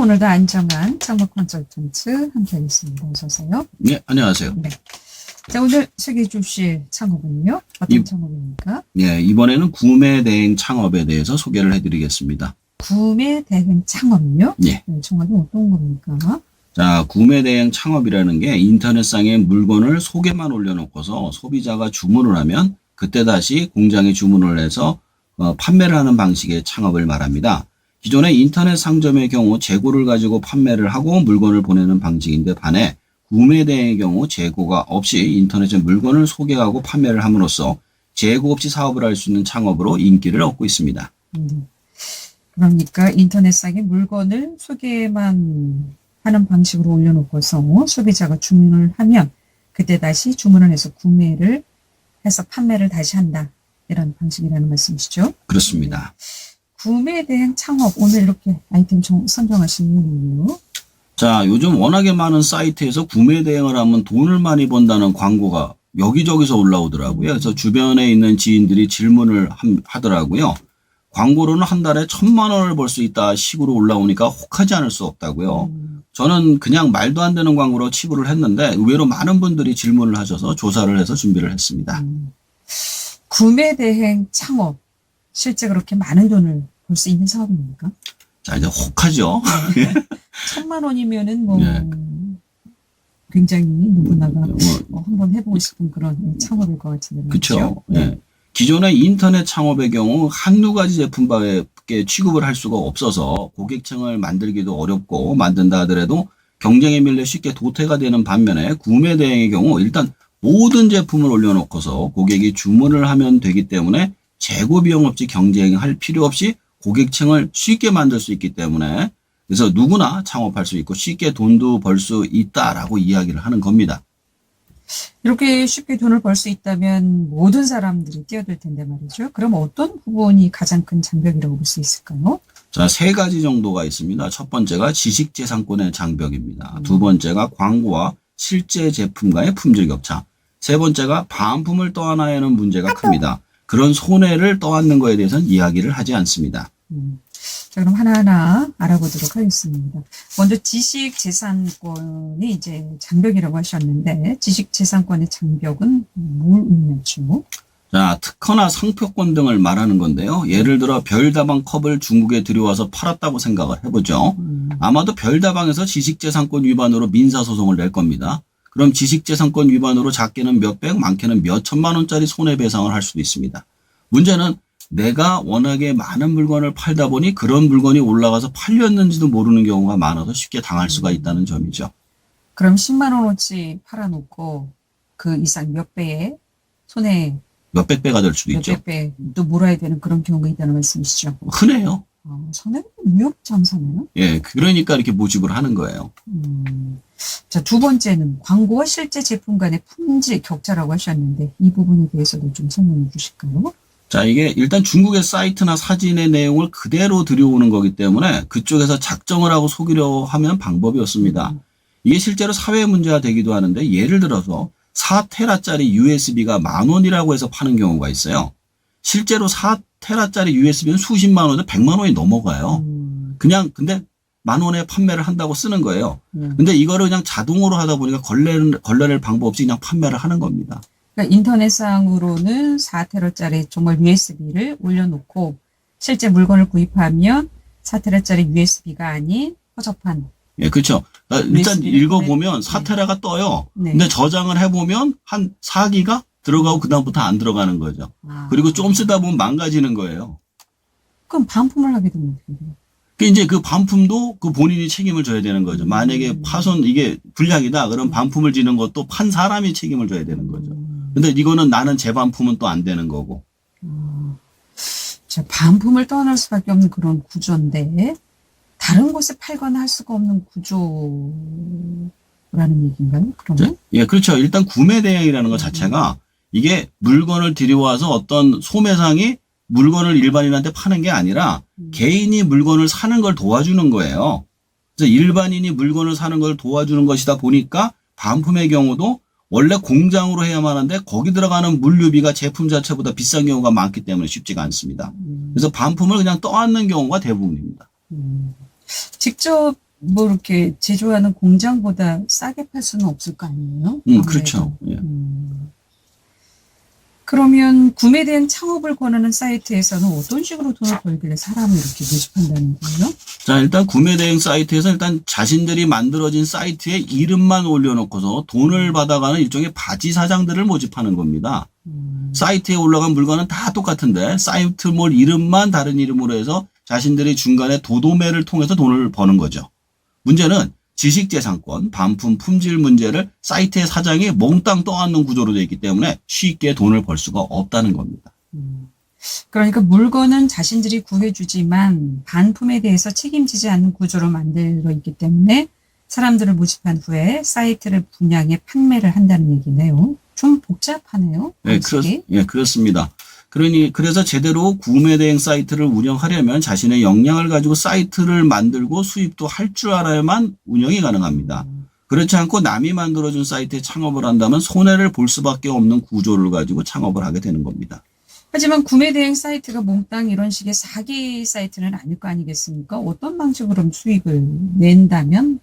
오늘도 안정한 창업 컨설턴트 함께하겠습니다. 어서 오세요. 네, 안녕하세요. 네. 자, 오늘 소개해 주실 창업은요? 어떤 창업입니까? 네, 이번에는 구매 대행 창업에 대해서 소개를 해드리겠습니다. 구매 대행 창업이요? 네. 네, 창업이 어떤 겁니까? 자, 구매 대행 창업이라는 게 인터넷상에 물건을 소개만 올려놓고서 소비자가 주문을 하면 그때 다시 공장에 주문을 해서 판매를 하는 방식의 창업을 말합니다. 기존의 인터넷 상점의 경우 재고를 가지고 판매를 하고 물건을 보내는 방식인데 반해 구매 대행의 경우 재고가 없이 인터넷에 물건을 소개하고 판매를 함으로써 재고 없이 사업을 할 수 있는 창업으로 인기를 얻고 있습니다. 그러니까 인터넷상에 물건을 소개만 하는 방식으로 올려놓고서 소비자가 주문을 하면 그때 다시 주문을 해서 구매를 해서 판매를 다시 한다. 이런 방식이라는 말씀이시죠? 그렇습니다. 구매 대행 창업 오늘 이렇게 아이템 선정하신 이유는요? 자, 요즘 워낙에 많은 사이트에서 구매 대행을 하면 돈을 많이 번다는 광고가 여기저기서 올라오더라고요. 그래서 주변에 있는 지인들이 질문을 하더라고요. 광고로는 한 달에 1,000만 원을 벌 수 있다 식으로 올라오니까 혹하지 않을 수 없다고요. 저는 그냥 말도 안 되는 광고로 치부를 했는데 의외로 많은 분들이 질문을 하셔서 조사를 해서 준비를 했습니다. 구매 대행 창업 실제 그렇게 많은 돈을 벌 수 있는 사업입니까? 자, 이제 혹하죠. 1,000만 원이면은 뭐 네. 굉장히 누구나가 한번 해보고 싶은 그런 창업일 것 같은데. 그렇죠. 네. 기존의 인터넷 창업의 경우 한두 가지 제품밖에 취급을 할 수가 없어서 고객층을 만들기도 어렵고 만든다 하더라도 경쟁에 밀려 쉽게 도태가 되는 반면에 구매 대행의 경우 일단 모든 제품을 올려놓고서 고객이 주문을 하면 되기 때문에 재고 비용 없이 경쟁할 필요 없이 고객층을 쉽게 만들 수 있기 때문에 그래서 누구나 창업할 수 있고 쉽게 돈도 벌 수 있다라고 이야기를 하는 겁니다. 이렇게 쉽게 돈을 벌 수 있다면 모든 사람들이 뛰어들 텐데 말이죠. 그럼 어떤 부분이 가장 큰 장벽이라고 볼 수 있을까요? 자, 3가지 정도가 있습니다. 첫 번째가 지식재산권의 장벽입니다. 두 번째가 광고와 실제 제품과의 품질 격차. 세 번째가 반품을 떠안아야 하는 문제가 큽니다. 그런 손해를 떠안는 거에 대해서는 이야기를 하지 않습니다. 자, 그럼 하나하나 알아보도록 하겠습니다. 먼저 지식재산권이 이제 장벽이라고 하셨는데 지식재산권의 장벽은 뭘 의미하죠? 자, 특허나 상표권 등을 말하는 건데요. 예를 들어 별다방 컵을 중국에 들여와서 팔았다고 생각을 해보죠. 아마도 별다방에서 지식재산권 위반으로 민사소송을 낼 겁니다. 그럼 지식재산권 위반으로 작게는 몇백, 많게는 몇천만 원짜리 손해배상을 할 수도 있습니다. 문제는 내가 워낙에 많은 물건을 팔다 보니 그런 물건이 올라가서 팔렸는지도 모르는 경우가 많아서 쉽게 당할 수가 있다는 점이죠. 그럼 10만 원어치 팔아놓고 그 이상 몇 배의 손해 몇백 배가 될 수도 있죠. 몇백 배 또 물어야 되는 그런 경우가 있다는 말씀이시죠? 흔해요. 손해는 위협 장사네요. 예, 그러니까 이렇게 모집을 하는 거예요. 자, 두 번째는 광고와 실제 제품 간의 품질 격차라고 하셨는데 이 부분에 대해서도 좀 설명해 주실까요? 자, 이게 일단 중국의 사이트나 사진의 내용을 그대로 들여오는 거기 때문에 그쪽에서 작정을 하고 속이려 하면 방법이 없습니다. 이게 실제로 사회 문제가 되기도 하는데 예를 들어서 4테라짜리 USB가 10,000원이라고 해서 파는 경우가 있어요. 실제로 4테라짜리 USB는 수십만 원에서 100만 원이 넘어가요. 그냥 근데 10,000원에 판매를 한다고 쓰는 거예요. 근데 이거를 그냥 자동으로 하다 보니까 걸러낼 방법 없이 그냥 판매를 하는 겁니다. 그러니까 인터넷상으로는 4테라짜리 정말 USB를 올려놓고 실제 물건을 구입하면 4테라짜리 USB가 아닌 허접한. 예, 그렇죠. 일단 읽어보면 4테라가 떠요. 네. 근데 저장을 해보면 한 4기가 들어가고 그다음부터 안 들어가는 거죠. 그리고 좀 쓰다 보면 망가지는 거예요. 그럼 반품을 하게 되면 어떻게 돼요? 이제 그 반품도 그 본인이 책임을 져야 되는 거죠. 만약에 파손 이게 불량이다. 그럼 반품을 지는 것도 판 사람이 책임을 져야 되는 거죠. 근데 이거는 나는 재반품은 또 안 되는 거고. 자, 반품을 떠날 수밖에 없는 그런 구조인데 다른 곳에 팔거나 할 수가 없는 구조라는 얘기인가요? 그러면? 예, 그렇죠. 일단 구매 대행이라는 것 자체가 이게 물건을 들여와서 어떤 소매상이 물건을 일반인한테 파는 게 아니라 개인이 물건을 사는 걸 도와주는 거예요. 그래서 일반인이 물건을 사는 걸 도와주는 것이다 보니까 반품의 경우도 원래 공장으로 해야만 하는데 거기 들어가는 물류비가 제품 자체보다 비싼 경우가 많기 때문에 쉽지가 않습니다. 그래서 반품을 그냥 떠안는 경우가 대부분입니다. 직접 뭐 이렇게 제조하는 공장보다 싸게 팔 수는 없을 거 아니에요? 아무래도. 그렇죠. 예. 그러면 구매 대행 창업을 권하는 사이트에서는 어떤 식으로 돈을 벌길래 사람을 이렇게 모집한다는 거예요? 자, 일단 구매 대행 사이트에서 일단 자신들이 만들어진 사이트에 이름만 올려놓고서 돈을 받아가는 일종의 바지 사장들을 모집하는 겁니다. 사이트에 올라간 물건은 다 똑같은데 사이트몰 이름만 다른 이름으로 해서 자신들이 중간에 도도매를 통해서 돈을 버는 거죠. 문제는 지식재산권, 반품, 품질 문제를 사이트의 사장이 몽땅 떠안는 구조로 되어 있기 때문에 쉽게 돈을 벌 수가 없다는 겁니다. 그러니까 물건은 자신들이 구해주지만 반품에 대해서 책임지지 않는 구조로 만들어 있기 때문에 사람들을 모집한 후에 사이트를 분양해 판매를 한다는 얘기네요. 좀 복잡하네요. 네, 그렇습니다. 그래서 제대로 구매 대행 사이트를 운영하려면 자신의 역량을 가지고 사이트를 만들고 수입도 할 줄 알아야만 운영이 가능합니다. 그렇지 않고 남이 만들어준 사이트에 창업을 한다면 손해를 볼 수밖에 없는 구조를 가지고 창업을 하게 되는 겁니다. 하지만 구매 대행 사이트가 몽땅 이런 식의 사기 사이트는 아닐 거 아니겠습니까? 어떤 방식으로 수익을 낸다면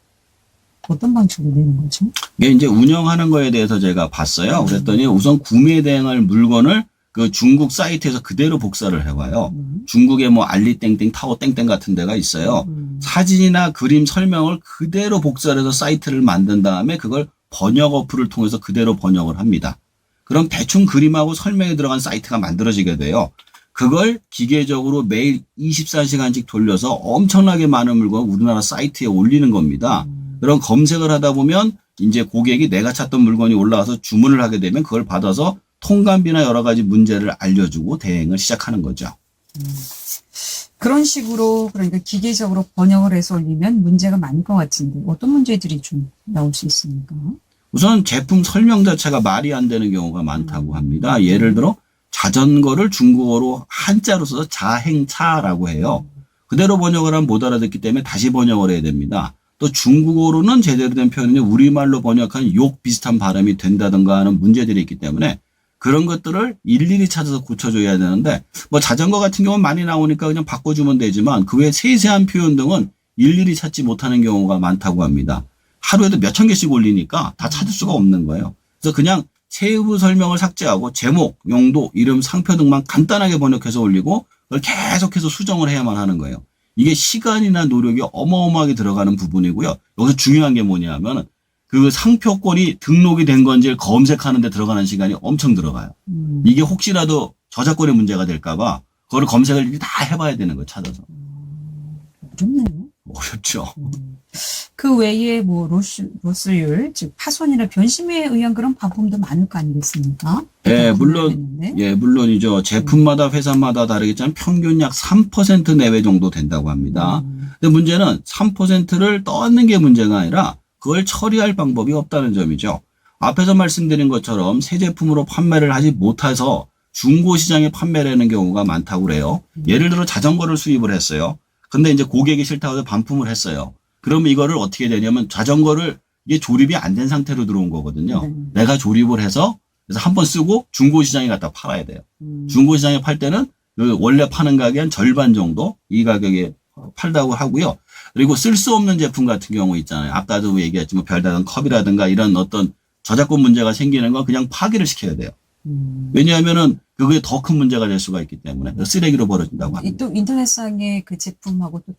어떤 방식으로 내는 거죠? 이게 이제 운영하는 거에 대해서 제가 봤어요. 그랬더니 우선 구매 대행할 물건을 그 중국 사이트에서 그대로 복사를 해와요. 중국에 뭐 알리땡땡 타오 땡땡 같은 데가 있어요. 사진이나 그림 설명을 그대로 복사를 해서 사이트를 만든 다음에 그걸 번역 어플을 통해서 그대로 번역을 합니다. 그럼 대충 그림하고 설명이 들어간 사이트가 만들어지게 돼요. 그걸 기계적으로 매일 24시간씩 돌려서 엄청나게 많은 물건을 우리나라 사이트에 올리는 겁니다. 그런 검색을 하다 보면 이제 고객이 내가 찾던 물건이 올라와서 주문을 하게 되면 그걸 받아서 통관비나 여러 가지 문제를 알려주고 대행을 시작하는 거죠. 그런 식으로 그러니까 기계적으로 번역을 해서 올리면 문제가 많을 것 같은데 어떤 문제들이 좀 나올 수 있습니까? 우선 제품 설명 자체가 말이 안 되는 경우가 많다고 합니다. 예를 들어 자전거를 중국어로 한자로 써서 자행차라고 해요. 그대로 번역을 하면 못 알아듣기 때문에 다시 번역을 해야 됩니다. 또 중국어로는 제대로 된 표현이 우리말로 번역한 욕 비슷한 발음이 된다든가 하는 문제들이 있기 때문에 그런 것들을 일일이 찾아서 고쳐줘야 되는데 뭐 자전거 같은 경우는 많이 나오니까 그냥 바꿔주면 되지만 그 외 세세한 표현 등은 일일이 찾지 못하는 경우가 많다고 합니다. 하루에도 몇천 개씩 올리니까 다 찾을 수가 없는 거예요. 그래서 그냥 세부 설명을 삭제하고 제목, 용도, 이름, 상표 등만 간단하게 번역해서 올리고 그걸 계속해서 수정을 해야만 하는 거예요. 이게 시간이나 노력이 어마어마하게 들어가는 부분이고요. 여기서 중요한 게 뭐냐면 그 상표권이 등록이 된 건지를 검색하는 데 들어가는 시간이 엄청 들어가요. 이게 혹시라도 저작권의 문제가 될까 봐 그거를 검색을 다 해봐야 되는 거예요. 찾아서. 어렵네요. 어렵죠. 그 외에 뭐 로스율, 즉 파손이나 변심에 의한 그런 반품도 많을 거 아니겠습니까? 예, 물론이죠. 제품마다 회사마다 다르겠지만 평균 약 3% 내외 정도 된다고 합니다. 근데 문제는 3%를 떠안는 게 문제가 아니라 그걸 처리할 방법이 없다는 점이죠. 앞에서 말씀드린 것처럼 새 제품으로 판매를 하지 못해서 중고시장에 판매를 하는 경우가 많다고 그래요. 예를 들어 자전거를 수입을 했어요. 근데 이제 고객이 싫다고 해서 반품을 했어요. 그러면 이거를 어떻게 되냐면 자전거를 이게 조립이 안 된 상태로 들어온 거거든요. 내가 조립을 해서 그래서 한번 쓰고 중고시장에 갖다 팔아야 돼요. 중고시장에 팔 때는 그 원래 파는 가격의 한 절반 정도 이 가격에 팔다고 하고요. 그리고 쓸 수 없는 제품 같은 경우 있잖아요. 아까도 얘기했지만 별다른 컵이라든가 이런 어떤 저작권 문제가 생기는 건 그냥 파기를 시켜야 돼요. 왜냐하면은 그게 더 큰 문제가 될 수가 있기 때문에 쓰레기로 버려진다고 합니다. 또 인터넷상의 그 제품하고 또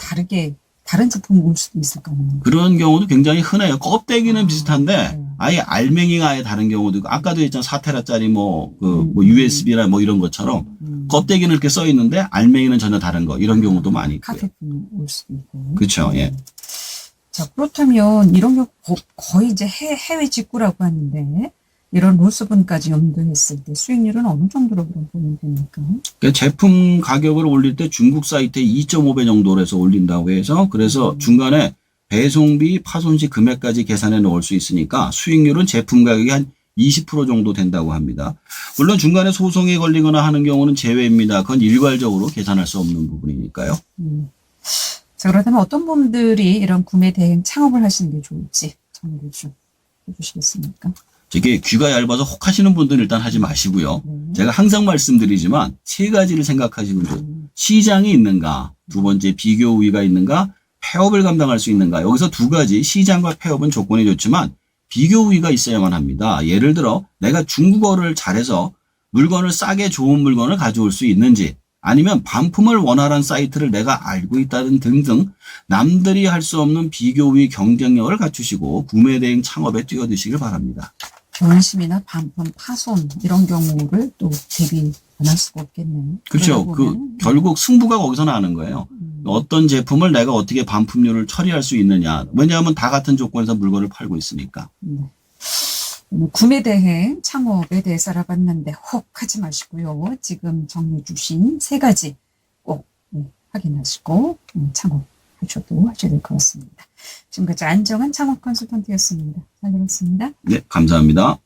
다른 제품이 올 수도 있을까요? 그런 경우도 굉장히 흔해요. 껍데기는 비슷한데 아예 알맹이가 아예 다른 경우도 있고 아까도 했잖아요. 4테라짜리 뭐 USB나 뭐 이런 것처럼 껍데기는 이렇게 써 있는데 알맹이는 전혀 다른 거 이런 경우도 많이 있고요. 카페품이 올 수도 있고. 그렇죠. 예. 자, 그렇다면 이런 경우 거의 이제 해외 직구라고 하는데 이런 로스분까지 염두했을 때 수익률은 어느 정도로 그럼 보면 됩니까? 그러니까 제품 가격을 올릴 때 중국 사이트에 2.5배 정도로 해서 올린다고 해서 그래서 중간에 배송비, 파손시 금액까지 계산해 놓을 수 있으니까 수익률은 제품 가격이 한 20% 정도 된다고 합니다. 물론 중간에 소송에 걸리거나 하는 경우는 제외입니다. 그건 일괄적으로 계산할 수 없는 부분이니까요. 자, 그렇다면 어떤 분들이 이런 구매 대행 창업을 하시는 게 좋을지 정리를 좀 해주시겠습니까? 이게 귀가 얇아서 혹하시는 분들은 일단 하지 마시고요. 제가 항상 말씀드리지만 세 가지를 생각하시면 돼요. 시장이 있는가, 두 번째 비교 우위가 있는가, 폐업을 감당할 수 있는가? 여기서 두 가지, 시장과 폐업은 조건이 좋지만 비교 우위가 있어야만 합니다. 예를 들어 내가 중국어를 잘해서 물건을 싸게 좋은 물건을 가져올 수 있는지, 아니면 반품을 원활한 사이트를 내가 알고 있다든 등등 남들이 할 수 없는 비교 우위 경쟁력을 갖추시고 구매 대행 창업에 뛰어드시길 바랍니다. 변심이나 반품, 파손 이런 경우를 또 대비 안 할 수가 없겠네요. 그렇죠. 그러다 보면은, 결국 승부가 거기서 나는 거예요. 어떤 제품을 내가 어떻게 반품료를 처리할 수 있느냐. 왜냐하면 다 같은 조건에서 물건을 팔고 있으니까. 오늘 구매 대행 창업에 대해서 알아봤는데 혹 하지 마시고요. 지금 정리해 주신 세 가지 꼭 확인하시고 창업하셔도 하셔야 될 것 같습니다. 지금까지 안정한 창업 컨설턴트였습니다. 잘 들었습니다. 네, 감사합니다.